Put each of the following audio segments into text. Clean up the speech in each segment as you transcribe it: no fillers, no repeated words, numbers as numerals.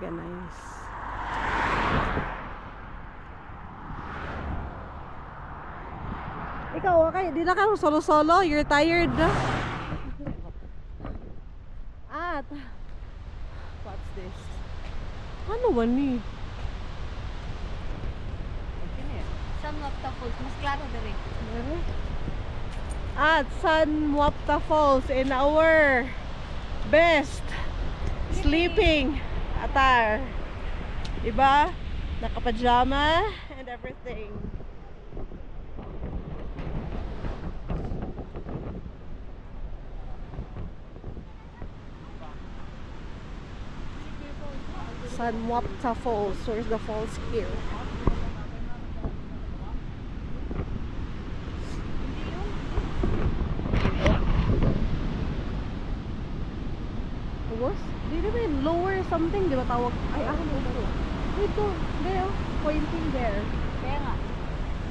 organize. Ikaw, okay, di na ka solo-solo? You're tired? At, what's this? Ano ba ni? San Mapta Falls, mas klaro dire. At San Mapta Falls in our best sleeping attire. Diba? Naka-pajama and everything. San Mapta Falls. Where's the falls here? Was? Di ba yung lower something? Di ba tawag? Ay, ano ito? Ito. There. Pointing there. Kaya nga.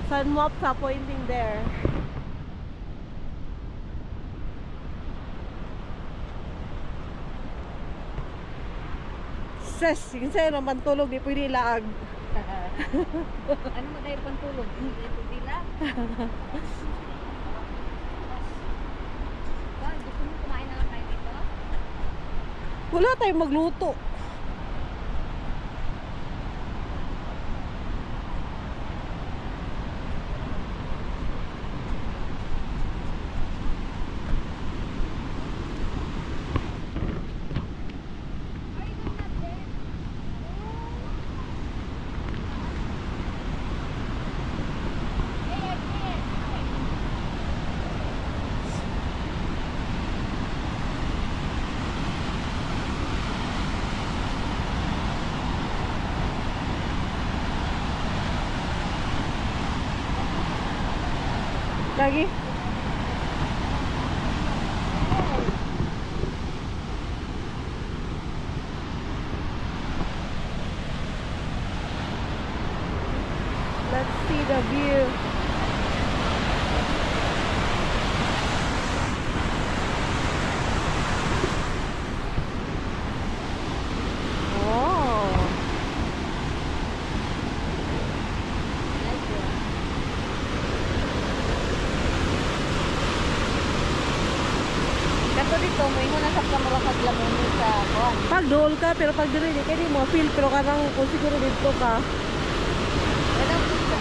San Mapta pointing there. Ses, yung sa'yo naman tulog, di pwede ilaag. Ano mo dahil pantulog? Ito dila. Gusto mo kumain na lang tayo dito? Wala tayong magluto. Lagi. Let's see the view. Oh. Kato dito, may mo na sa kamera paglamunin sa kuwan. Pag dool ka, pero pag dito, di kayo mo feel, pero karang kung siguro dito ka. Wala po sa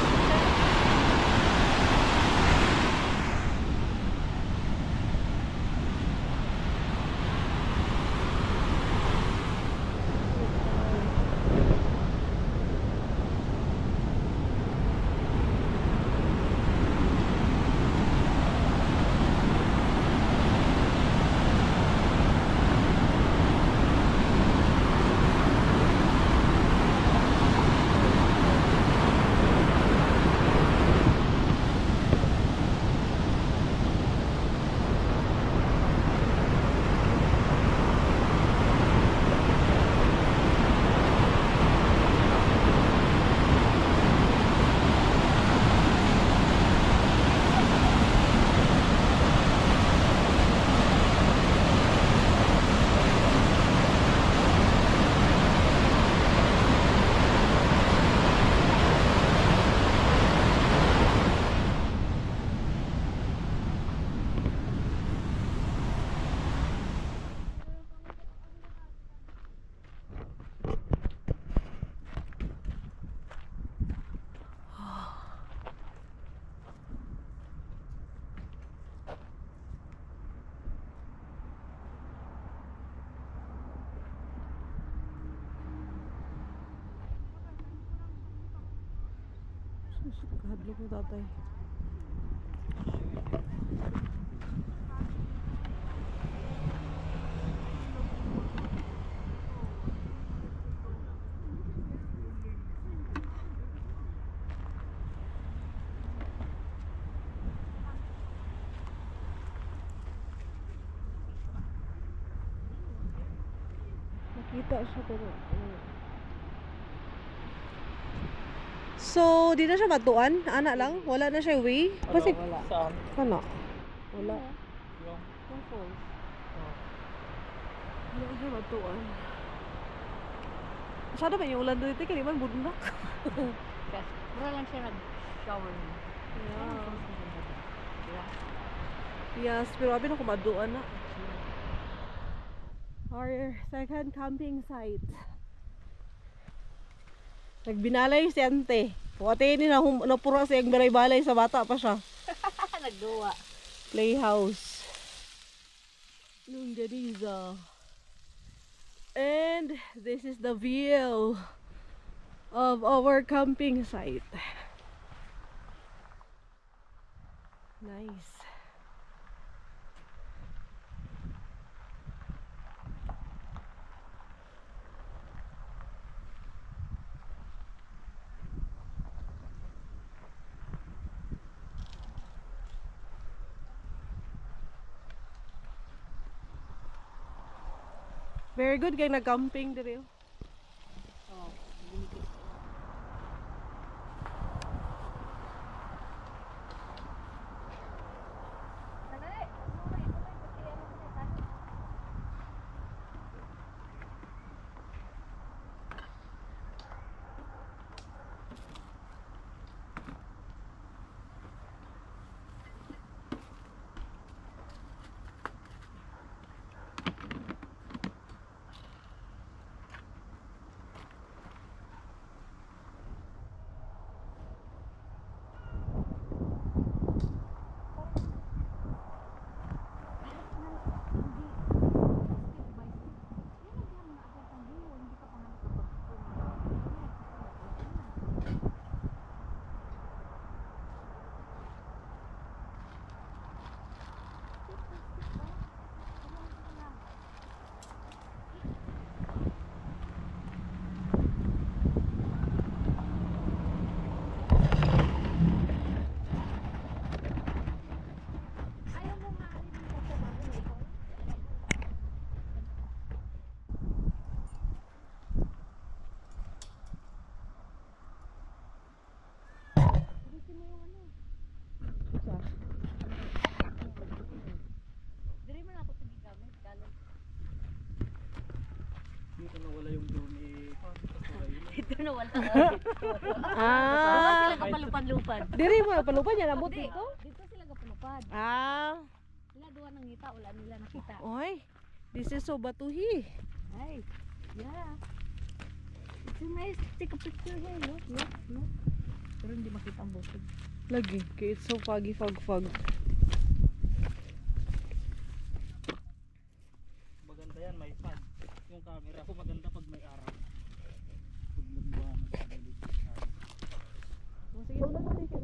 Kahadlo ko tatay. Nakita siya pero so, di na siya matuan? Ana lang? Wala na siya way? Kasi, Wala. Saan? ano? Wala. Yung Wala siya matuan. Masyado ba yung ulan dito? Kaya naman bundak. Yes. Mura lang siya nag-shower. Yeah. Yeah. Yes, pero abi na kumaduan na. Our second camping site. Nagbinalay si Ante. Wate ni napura siyang balay-balay sa bata pa siya. Nagduwa. Playhouse. Nung Ganiza. And this is the view of our camping site. Nice. Very good kay nag-camping dire. Oh, binigay. Diri man ako sige gamit galing. Dito nawala yung drone eh. Ito na wala. Ah, Sila kapalupad-lupad. diri mo palupan niya nabot Di, dito. dito sila kapalupad. Ah, Sila duwa nang ngita, wala nila nakita. oy. This is so batuhi. Ay, yeah. It's a nice take a picture here. Look, look, look. Pero hindi makita ang bukid. Lagi, kay it's so foggy, fog. Maganda yan, may fan. Yung camera ko maganda pag may araw. Pag nagbuwan na sa gilid. Sige, ulan natin kay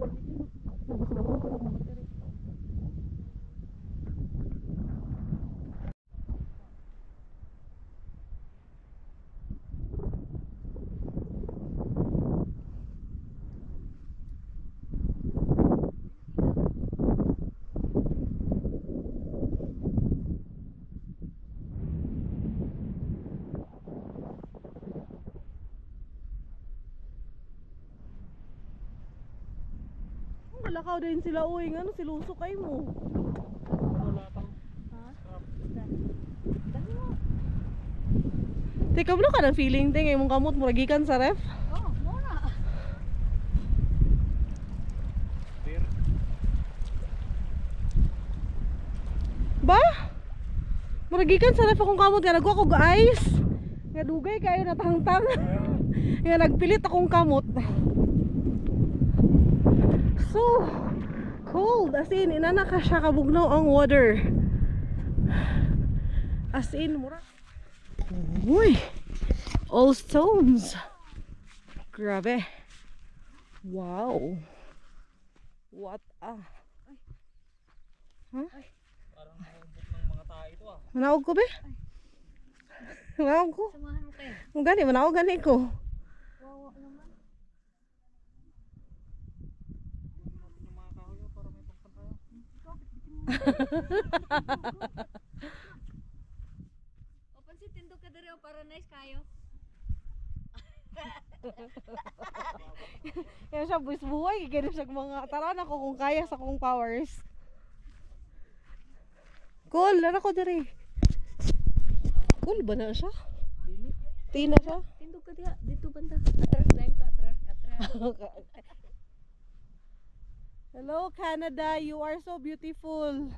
lakaw din sila uy, ano silusok kay mo. Wala pang Ha? crap. Dali mo. Teka, ano ka ng feeling ting imong kamot muragikan sa ref? Oh, muna. Beer. Ba? Muragikan sa ref akong kamot nga nagwa kog ice. Nga dugay kayo natangtang. Nga nagpilit akong kamot. So cold, as in inana ka siya kabugnaw ang water. As in mura. Uy, all stones. Grabe. Wow. What a Parang mahubok ng mga tayo ito ah. Manaog ko be? Manaog ko? Samahan mo kayo. Kung gani, manaog gani ko. Wawa naman. Kunin natin yung mga kahoy oh, para may pangpan tayo. O, pansit tindog ka diri o para nice kayo. Kaya siya buhay, kaya siya mga taran ako kung kaya sa kong powers. Cool, laro ko diri. Cool ba na siya? Tina siya? Tindog ka dia, dito banda. Atras na yung atras. Hello Canada, you are so beautiful.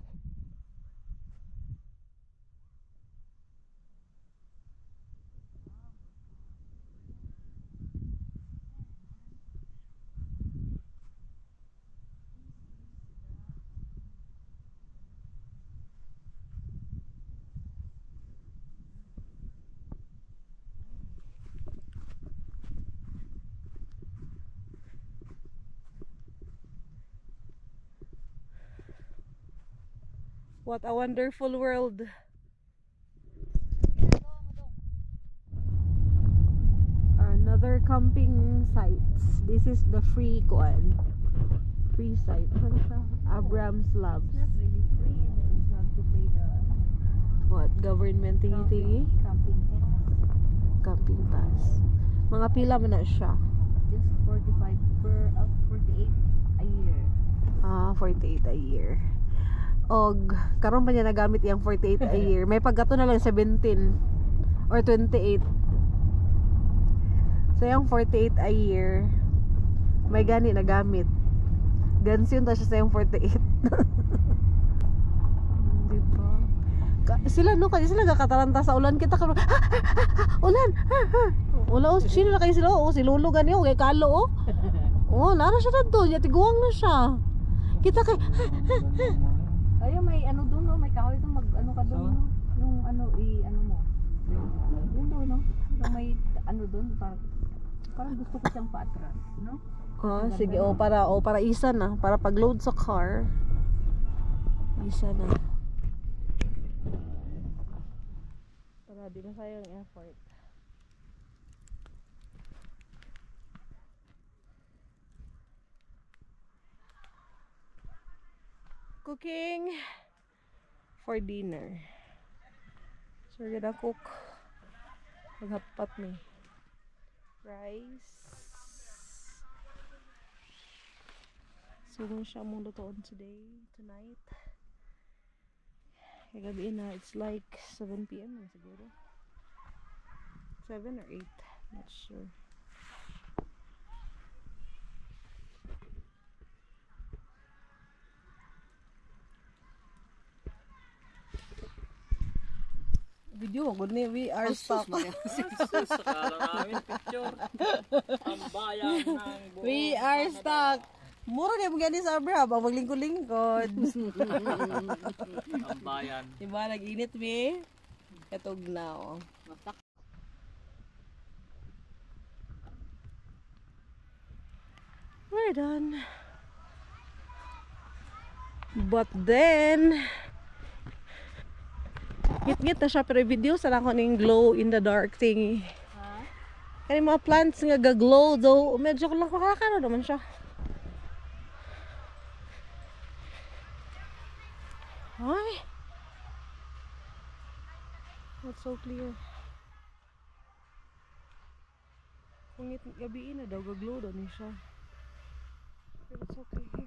What a wonderful world. Another camping sites. This is the free site. Ano siya? Abrams Labs. Not really free. You have to pay the What? Government thingy? camping pass. Camping pass. Mga pila man na siya. Just 48 a year. 48 a year. Og karon pa niya nagamit yung 48 a year. May paggato na lang 17 or 28. So yung 48 a year may gani nagamit. Gansun ta siya sa yung 48. Di ba? Sila no kasi sila gakataranta sa ulan kita karon. Ulan. Wala oh, sino na kayo sila? Oh, si Lolo gani oh, kay Kalo oh. Oh, nara siya dito, niya tiguang na siya. Kita kay Ayun, may ano doon, no? May kahoy doon, mag-ano ka doon, no? Yung ano, ano mo. Yun doon, no? Yung may ano doon, parang gusto ko siyang paatras, no? Sige, para isa na, para pag-load sa car. Isa na. Para di na sayang effort. Cooking for dinner. So we're gonna cook maghapat ni rice. So kung siya mong lutoon tonight. Kagabi na, it's like 7 p.m. na siguro. 7 or 8, not sure. Video, good ni we are stuck. Sakala namin picture. Ang bayan ng buong We are stuck. Mura kayo mga sa Abraham, ang maglingkod-lingkod. Ang bayan. Diba, nag-init mi? Katog na, oh. We're done. But then, ngit-ngit na siya, pero video sa ako ning glow in the dark thingy. Kaya mga plants nga gaglow, though, medyo lang kakakano naman siya. Ay! That's so clear. Kung gabiin na daw, gaglow daw niya siya. Pero it's okay.